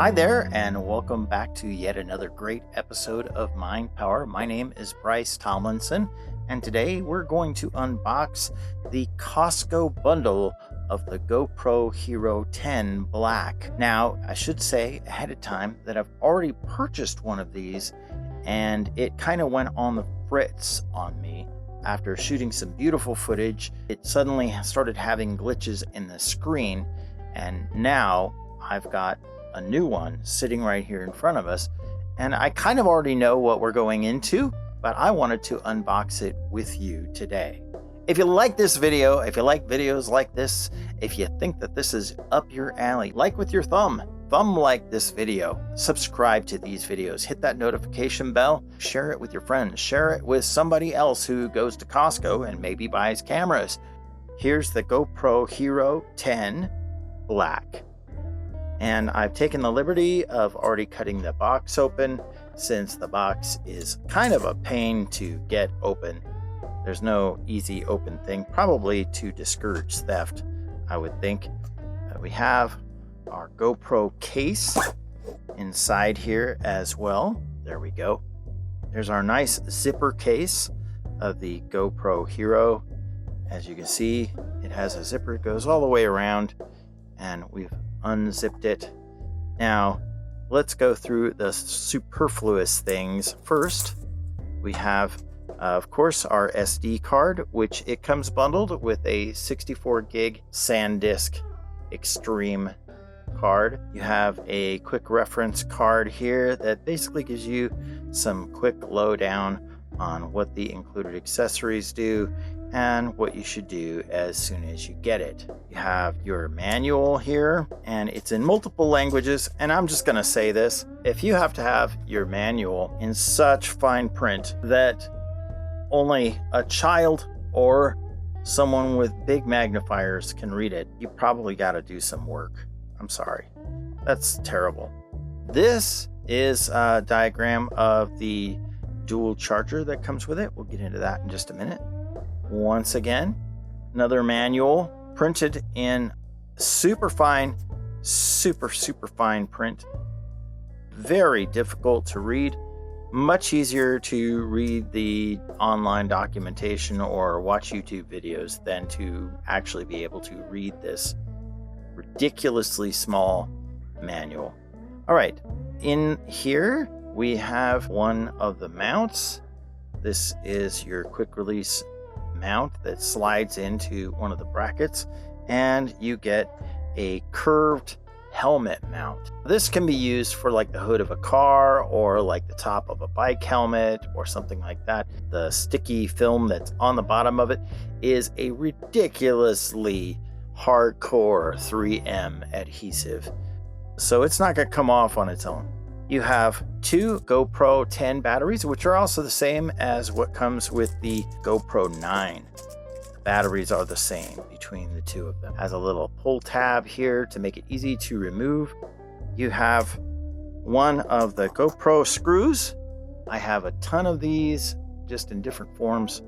Hi there, and welcome back to yet another great episode of MindPower. My name is Bryce Tomlinson, and today we're going to unbox the Costco bundle of the GoPro Hero 10 Black. Now, I should say ahead of time that I've already purchased one of these, and it kind of went on the fritz on me. After shooting some beautiful footage, it suddenly started having glitches in the screen, and now I've got a new one sitting right here in front of us, and I kind of already know what we're going into, but I wanted to unbox it with you today. If you like this video, if you like videos like this, if you think that this is up your alley, like with your thumb like this video, subscribe to these videos, hit that notification bell, share it with your friends, share it with somebody else who goes to Costco and maybe buys cameras. Here's the GoPro Hero 10 Black. And I've taken the liberty of already cutting the box open, since the box is kind of a pain to get open. There's no easy open thing, probably to discourage theft, I would think. We have our GoPro case inside here as well. There we go. There's our nice zipper case of the GoPro Hero. As you can see, it has a zipper, it goes all the way around, and we've unzipped it. Now let's go through the superfluous things. First, we have of course our SD card, which it comes bundled with a 64 gig SanDisk Extreme card. You have a quick reference card here that basically gives you some quick lowdown on what the included accessories do and what you should do as soon as you get it. You have your manual here, and it's in multiple languages, and I'm just gonna say this: if you have to have your manual in such fine print that only a child or someone with big magnifiers can read it, you probably got to do some work. I'm sorry, that's terrible. This is a diagram of the dual charger that comes with it. We'll get into that in just a minute. Once again, another manual printed in super fine print. Very difficult to read. Much easier to read the online documentation or watch YouTube videos than to actually be able to read this ridiculously small manual. All right, in here we have one of the mounts. This is your quick release mount that slides into one of the brackets, and you get a curved helmet mount. This can be used for like the hood of a car or like the top of a bike helmet or something like that. The sticky film that's on the bottom of it is a ridiculously hardcore 3M adhesive, so it's not going to come off on its own. You have two GoPro 10 batteries, which are also the same as what comes with the GoPro 9. The batteries are the same between the two of them. Has a little pull tab here to make it easy to remove. You have one of the GoPro screws. I have a ton of these, just in different forms.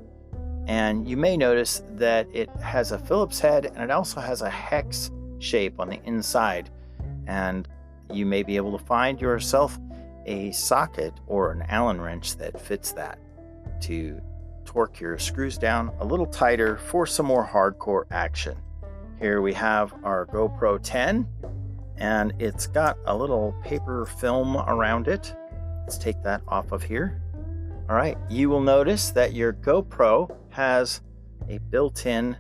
And you may notice that it has a Phillips head, and it also has a hex shape on the inside. And you may be able to find yourself a socket or an Allen wrench that fits that to torque your screws down a little tighter for some more hardcore action. Here we have our GoPro 10, and it's got a little paper film around it. Let's take that off of here. All right, you will notice that your GoPro has a built-in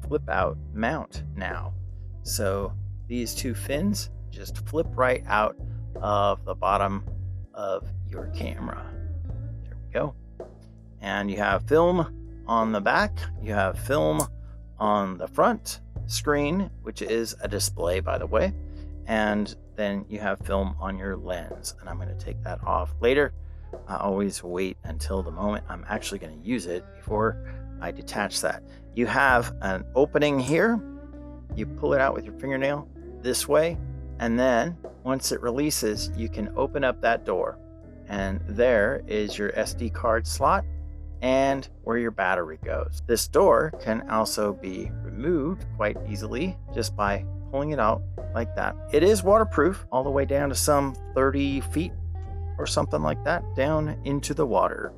flip-out mount now. So these two fins just flip right out of the bottom of your camera. There we go. And you have film on the back, you have film on the front screen, which is a display, by the way, and then you have film on your lens, and I'm going to take that off later. I always wait until the moment I'm actually going to use it before I detach that. You have an opening here. You pull it out with your fingernail this way, and then once it releases, you can open up that door, and there is your SD card slot and where your battery goes. This door can also be removed quite easily just by pulling it out like that. It is waterproof all the way down to some 30 feet or something like that, down into the water.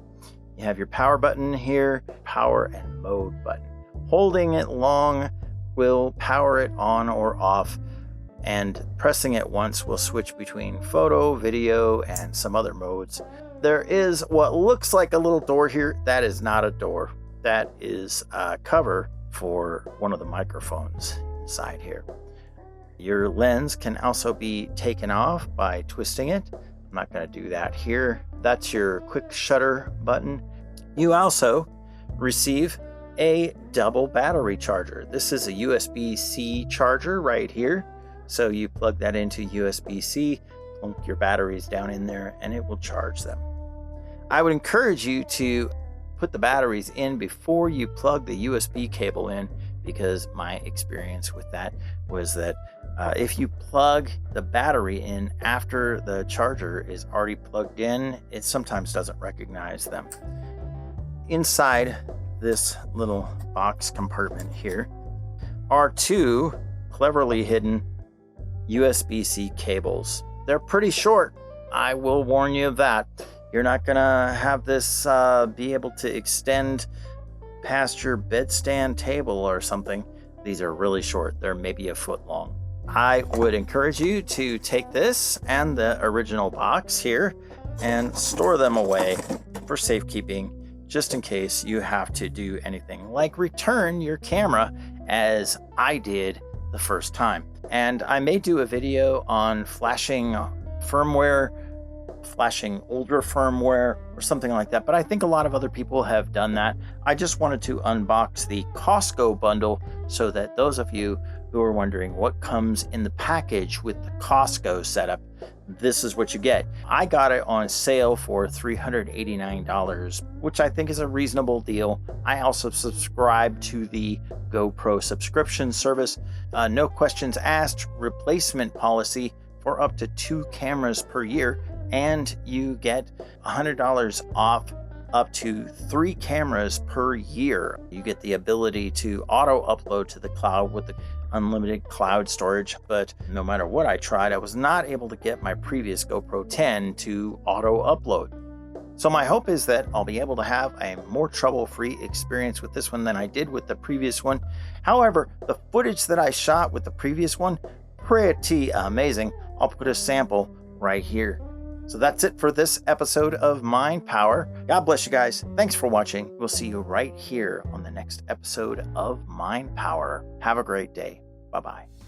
You have your power button here, power and mode button. Holding it long will power it on or off, and pressing it once will switch between photo, video, and some other modes. There is what looks like a little door here. That is not a door. That is a cover for one of the microphones inside here. Your lens can also be taken off by twisting it. I'm not going to do that here. That's your quick shutter button. You also receive a double battery charger. This is a USB-C charger right here. So you plug that into USB-C, plunk your batteries down in there, and it will charge them. I would encourage you to put the batteries in before you plug the USB cable in, because my experience with that was that if you plug the battery in after the charger is already plugged in, it sometimes doesn't recognize them. Inside this little box compartment here are two cleverly hidden USB-C cables. They're pretty short. I will warn you of that. You're not gonna have this be able to extend past your bedstand table or something. These are really short. They're maybe a foot long. I would encourage you to take this and the original box here and store them away for safekeeping, just in case you have to do anything like return your camera, as I did the first time. And I may do a video on flashing firmware, flashing older firmware or something like that, but I think a lot of other people have done that. I just wanted to unbox the Costco bundle so that those of you who are wondering what comes in the package with the Costco setup, this is what you get. I got it on sale for $389, which I think is a reasonable deal. I also subscribe to the GoPro subscription service. No questions asked replacement policy for up to 2 cameras per year, and you get $100 off up to 3 cameras per year. You get the ability to auto upload to the cloud with the unlimited cloud storage, but no matter what I tried, I was not able to get my previous GoPro 10 to auto upload. So my hope is that I'll be able to have a more trouble-free experience with this one than I did with the previous one. However, the footage that I shot with the previous one, pretty amazing. I'll put a sample right here. So that's it for this episode of Mind Power. God bless you guys. Thanks for watching. We'll see you right here on the next episode of Mind Power. Have a great day. Bye-bye.